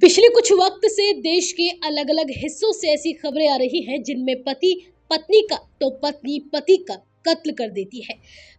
पिछले कुछ वक्त से देश के अलग अलग हिस्सों से ऐसी खबरें आ रही हैं जिनमें पति पत्नी का तो पत्नी पति का कत्ल कर देती है।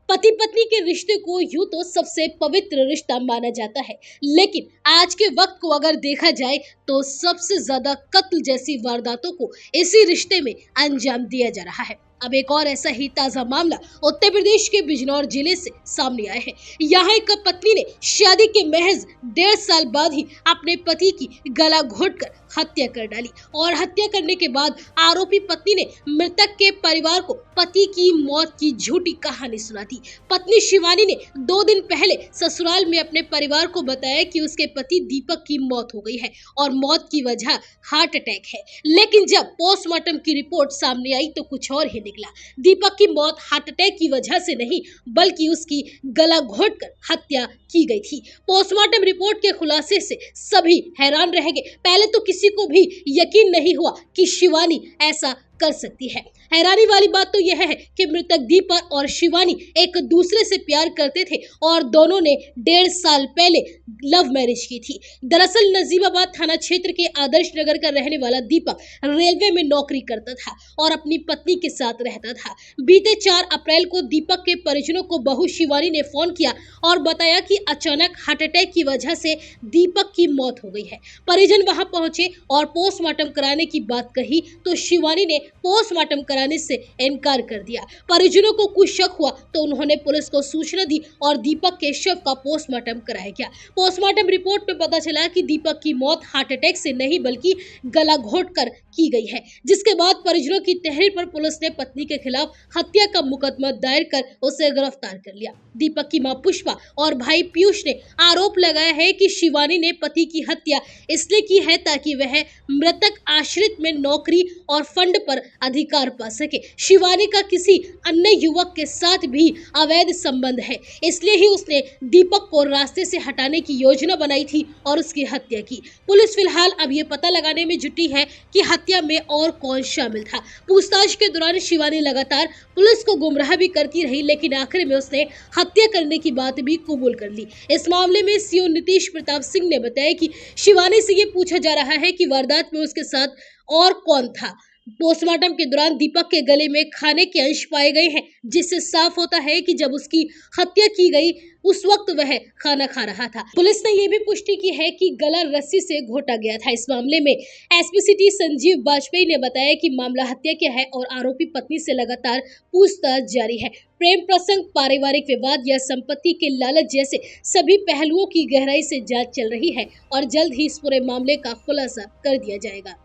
पति पत्नी के रिश्ते को यूं तो सबसे पवित्र रिश्ता माना जाता है, लेकिन आज के वक्त को अगर देखा जाए तो सबसे ज्यादा कत्ल जैसी वारदातों को इसी रिश्ते में अंजाम दिया जा रहा है। अब एक और ऐसा ही ताजा मामला उत्तर प्रदेश के बिजनौर जिले से सामने आया है। यहाँ एक पत्नी ने शादी के महज 1.5 साल बाद ही अपने पति की गला घोटकर हत्या कर डाली और हत्या करने के बाद आरोपी पत्नी ने मृतक के परिवार को पति की मौत की झूठी कहानी सुना दी। पत्नी शिवानी ने 2 दिन पहले ससुराल में अपने परिवार को बताया कि उसके पति दीपक की मौत हो गई है और मौत की वजह हार्ट अटैक है, लेकिन जब पोस्टमार्टम की रिपोर्ट सामने आई तो कुछ और ही निकला। दीपक की मौत हार्ट अटैक की वजह से नहीं बल्कि उसकी गला घोटकर हत्या की गई थी। पोस्टमार्टम रिपोर्ट के खुलासे से सभी हैरान रह गए। पहले तो किसी को भी यकीन नहीं हुआ कि शिवानी ऐसा कर सकती है। हैरानी वाली बात तो यह है कि मृतक दीपक और शिवानी एक दूसरे से प्यार करते थे और दोनों ने 1.5 साल पहले लव मैरिज की थी। दरअसल नजीबाबाद थाना क्षेत्र के आदर्श नगर का रहने वाला दीपक रेलवे में नौकरी करता था और अपनी पत्नी के साथ रहता था। बीते 4 अप्रैल को दीपक के परिजनों को बहू शिवानी ने फोन किया और बताया कि अचानक हार्ट अटैक की वजह से दीपक की मौत हो गई है। परिजन वहां पहुंचे और पोस्टमार्टम कराने की बात कही तो शिवानी ने पोस्टमार्टम कराने से इनकार कर दिया। परिजनों को कुछ शक हुआ तो उन्होंने पुलिस को सूचना दी और दीपक के शव का पोस्टमार्टम कराया गया। पोस्टमार्टम रिपोर्ट में पता चला कि दीपक की मौत हार्ट अटैक से नहीं बल्कि गला घोटकर की गई है, जिसके बाद परिजनों की तहरीर पर पुलिस ने पत्नी के खिलाफ हत्या का मुकदमा दायर कर उसे गिरफ्तार कर लिया। दीपक की मां पुष्पा और भाई पीयूष ने आरोप लगाया है कि शिवानी ने पति की हत्या इसलिए की है ताकि वह मृतक आश्रित में नौकरी और फंड पर अधिकार पा सके। शिवानी का किसी अन्य युवक के साथ भी अवैध संबंध है, इसलिए ही उसने दीपक को रास्ते से हटाने की योजना बनाई थी और उसकी हत्या की। पुलिस फिलहाल अब ये पता लगाने में जुटी है कि हत्या में और कौन शामिल था। पूछताछ के दौरान शिवानी लगातार पुलिस को गुमराह भी करती रही, लेकिन आखिर में उसने हत्या करने की बात भी कबूल कर ली। इस मामले में सीओ नीतीश प्रताप सिंह ने बताया कि शिवानी से ये पूछा जा रहा है कि वारदात में उसके साथ और कौन था। पोस्टमार्टम के दौरान दीपक के गले में खाने के अंश पाए गए हैं, जिससे साफ होता है कि जब उसकी हत्या की गई उस वक्त वह खाना खा रहा था। पुलिस ने यह भी पुष्टि की है कि गला रस्सी से घोटा गया था। इस मामले में एसपी सिटी संजीव वाजपेयी ने बताया कि मामला हत्या का है और आरोपी पत्नी से लगातार पूछताछ जारी है। प्रेम प्रसंग, पारिवारिक विवाद या संपत्ति के लालच जैसे सभी पहलुओं की गहराई से जांच चल रही है और जल्द ही इस पूरे मामले का खुलासा कर दिया जाएगा।